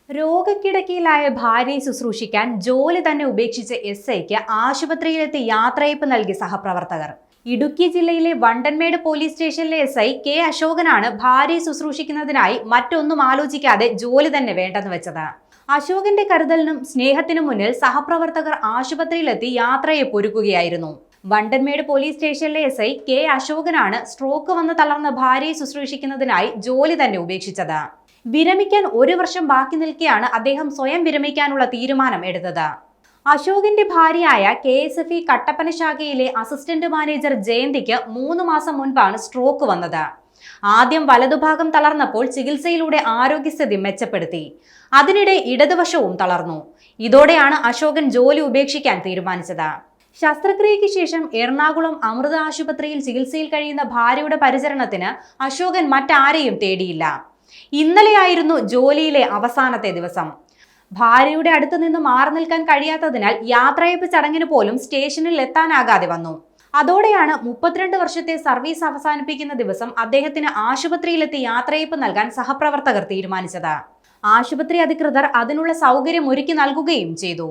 രോഗക്കിടക്കയിലായ ഭാര്യയെ ശുശ്രൂഷിക്കാൻ ജോലി തന്നെ ഉപേക്ഷിച്ച SIക്ക് ആശുപത്രിയിലെത്തി യാത്രയയപ്പ് നൽകി സഹപ്രവർത്തകർ. ഇടുക്കി ജില്ലയിലെ വണ്ടൻമേട് പോലീസ് സ്റ്റേഷനിലെ SI K അശോകനാണ് ഭാര്യയെ ശുശ്രൂഷിക്കുന്നതിനായി മറ്റൊന്നും ആലോചിക്കാതെ ജോലി തന്നെ വേണ്ടെന്ന് വെച്ചത്. അശോകന്റെ കരുതലിനും സ്നേഹത്തിനും മുന്നിൽ സഹപ്രവർത്തകർ ആശുപത്രിയിലെത്തി യാത്രയയപ്പ് ഒരുക്കുകയായിരുന്നു. വണ്ടൻമേട് പോലീസ് സ്റ്റേഷനിലെ SI K അശോകനാണ് സ്ട്രോക്ക് വന്ന് തളർന്ന ഭാര്യയെ ശുശ്രൂഷിക്കുന്നതിനായി ജോലി തന്നെ ഉപേക്ഷിച്ചത്. വിരമിക്കാൻ 1 വർഷം ബാക്കി നിൽക്കെയാണ് അദ്ദേഹം സ്വയം വിരമിക്കാനുള്ള തീരുമാനം എടുത്തത്. അശോകന്റെ ഭാര്യയായ KSFE കട്ടപ്പന ശാഖയിലെ അസിസ്റ്റന്റ് മാനേജർ ജയന്തിക്ക് 3 മാസം മുൻപാണ് സ്ട്രോക്ക് വന്നത്. ആദ്യം വലതുഭാഗം തളർന്നപ്പോൾ ചികിത്സയിലൂടെ ആരോഗ്യസ്ഥിതി മെച്ചപ്പെടുത്തി. അതിനിടെ ഇടതുവശവും തളർന്നു. ഇതോടെയാണ് അശോകൻ ജോലി ഉപേക്ഷിക്കാൻ തീരുമാനിച്ചത്. ശസ്ത്രക്രിയയ്ക്ക് ശേഷം എറണാകുളം അമൃത ആശുപത്രിയിൽ ചികിത്സയിൽ കഴിയുന്ന ഭാര്യയുടെ പരിചരണത്തിന് അശോകൻ മറ്റാരെയും തേടിയില്ല. ഇന്നലെയായിരുന്നു ജോലിയിലെ അവസാനത്തെ ദിവസം. ഭാര്യയുടെ അടുത്ത് നിന്ന് മാറി നിൽക്കാൻ കഴിയാത്തതിനാൽ യാത്രയയപ്പ് ചടങ്ങിന് പോലും സ്റ്റേഷനിൽ എത്താനാകാതെ വന്നു. അതോടെയാണ് 32 വർഷത്തെ സർവീസ് അവസാനിപ്പിക്കുന്ന ദിവസം അദ്ദേഹത്തിന് ആശുപത്രിയിലെത്തി യാത്രയയപ്പ് നൽകാൻ സഹപ്രവർത്തകർ തീരുമാനിച്ചത്. ആശുപത്രി അധികൃതർ അതിനുള്ള സൗകര്യം ഒരുക്കി നൽകുകയും ചെയ്തു.